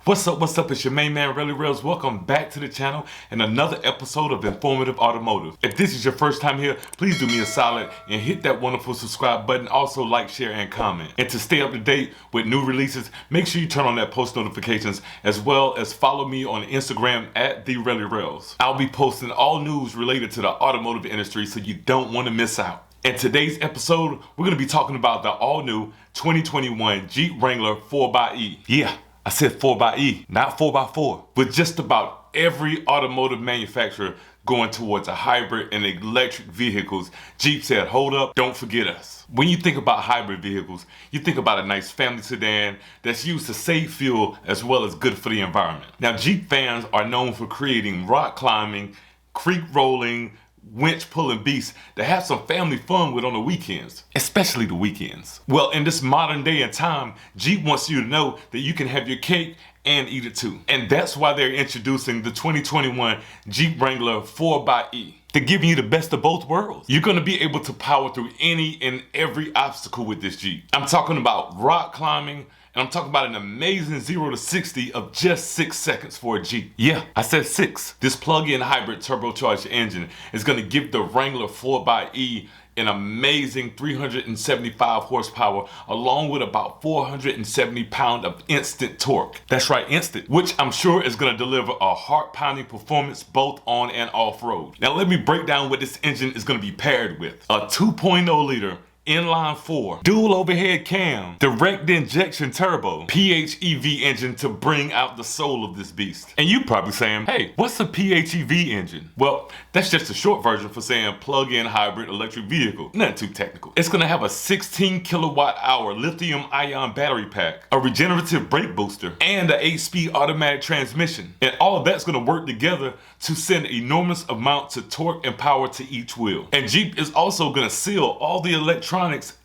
What's up, it's your main man, Really Rails. Welcome back to the channel and another episode of Informative Automotive. If this is your first time here, please do me a solid and hit that wonderful subscribe button. Also like, share, and comment. And to stay up to date with new releases, make sure you turn on that post notifications as well as follow me on Instagram at the Really Rails. I'll be posting all news related to the automotive industry, so you don't want to miss out. In today's episode, we're going to be talking about the all-new 2021 Jeep Wrangler 4xe. Yeah, I said 4xe, not 4x4. With just about every automotive manufacturer going towards a hybrid and electric vehicles, Jeep said, hold up, don't forget us. When you think about hybrid vehicles, you think about a nice family sedan that's used to save fuel as well as good for the environment. Now, Jeep fans are known for creating rock climbing, creek rolling, winch pulling beasts to have some family fun with on the weekends, especially the weekends. Well, in this modern day and time, Jeep wants you to know that you can have your cake and eat it too. And that's why they're introducing the 2021 Jeep Wrangler 4xe. They're giving you the best of both worlds. You're gonna be able to power through any and every obstacle with this Jeep. I'm talking about rock climbing, and I'm talking about an amazing 0 to 60 of just 6 seconds for a Jeep. Yeah, I said 6. This plug-in hybrid turbocharged engine is gonna give the Wrangler 4xe an amazing 375 horsepower along with about 470 pounds of instant torque. That's right, instant, which I'm sure is gonna deliver a heart-pounding performance both on and off-road. Now let me break down what this engine is gonna be paired with. A 2.0 liter inline 4, dual overhead cam, direct injection turbo, PHEV engine to bring out the soul of this beast. And you probably saying, hey, what's a PHEV engine? Well, that's just a short version for saying plug-in hybrid electric vehicle. Nothing too technical. It's gonna have a 16 kilowatt hour lithium ion battery pack, a regenerative brake booster, and an 8-speed automatic transmission. And all of that's gonna work together to send enormous amounts of torque and power to each wheel. And Jeep is also gonna seal all the electronics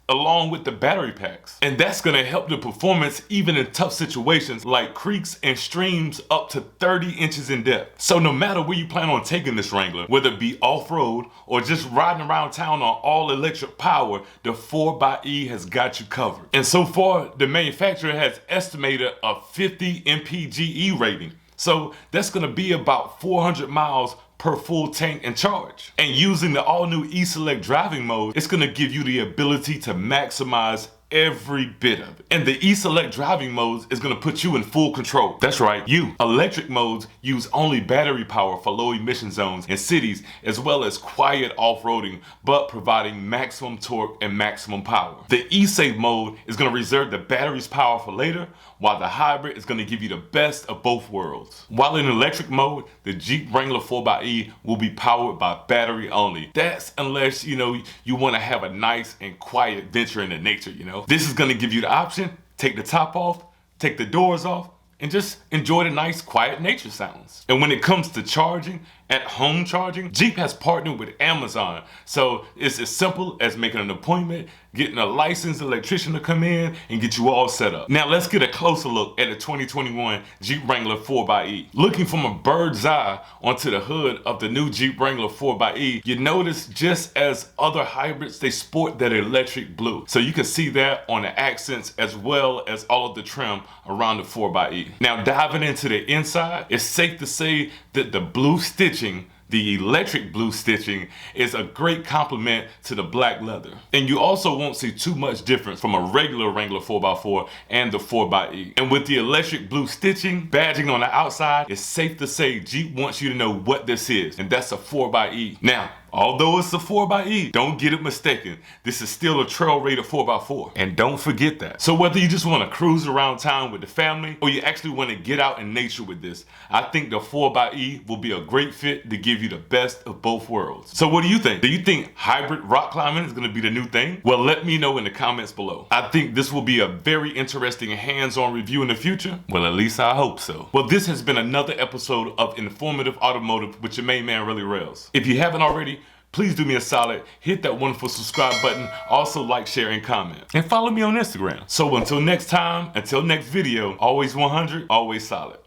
along with the battery packs. And that's gonna help the performance even in tough situations like creeks and streams up to 30 inches in depth. So no matter where you plan on taking this Wrangler, whether it be off-road or just riding around town on all electric power, the 4xe has got you covered. And so far, the manufacturer has estimated a 50 mpge rating. So that's gonna be about 400 miles per full tank and charge. And using the all-new E-Select driving mode, it's gonna give you the ability to maximize every bit of it. And the E-Select driving modes is gonna put you in full control. That's right, you. Electric modes use only battery power for low emission zones in cities, as well as quiet off-roading, but providing maximum torque and maximum power. The E-Save mode is gonna reserve the battery's power for later, while the hybrid is gonna give you the best of both worlds. While in electric mode, the Jeep Wrangler 4xe will be powered by battery only. That's unless, you wanna have a nice and quiet venture into nature, This is gonna give you the option, take the top off, take the doors off, and just enjoy the nice quiet nature sounds. And when it comes to charging, at home charging, Jeep has partnered with Amazon. So it's as simple as making an appointment, getting a licensed electrician to come in and get you all set up. Now let's get a closer look at the 2021 Jeep Wrangler 4xe. Looking from a bird's eye onto the hood of the new Jeep Wrangler 4xe, you notice just as other hybrids, they sport that electric blue. So you can see that on the accents as well as all of the trim around the 4xe. Now diving into the inside, it's safe to say that the blue stitching, the electric blue stitching, is a great complement to the black leather. And you also won't see too much difference from a regular Wrangler 4x4 and the 4xe. And with the electric blue stitching, badging on the outside, it's safe to say Jeep wants you to know what this is, and that's a 4xe. Now, although it's a 4xe, don't get it mistaken. This is still a trail-rated 4x4. And don't forget that. So whether you just want to cruise around town with the family, or you actually want to get out in nature with this, I think the 4xe will be a great fit to give you the best of both worlds. So what do you think? Do you think hybrid rock climbing is going to be the new thing? Well, let me know in the comments below. I think this will be a very interesting hands-on review in the future. Well, at least I hope so. Well, this has been another episode of Informative Automotive with your main man, Really Rails. If you haven't already, please do me a solid, hit that wonderful subscribe button, also like, share, and comment. And follow me on Instagram. So until next time, until next video, always 100, always solid.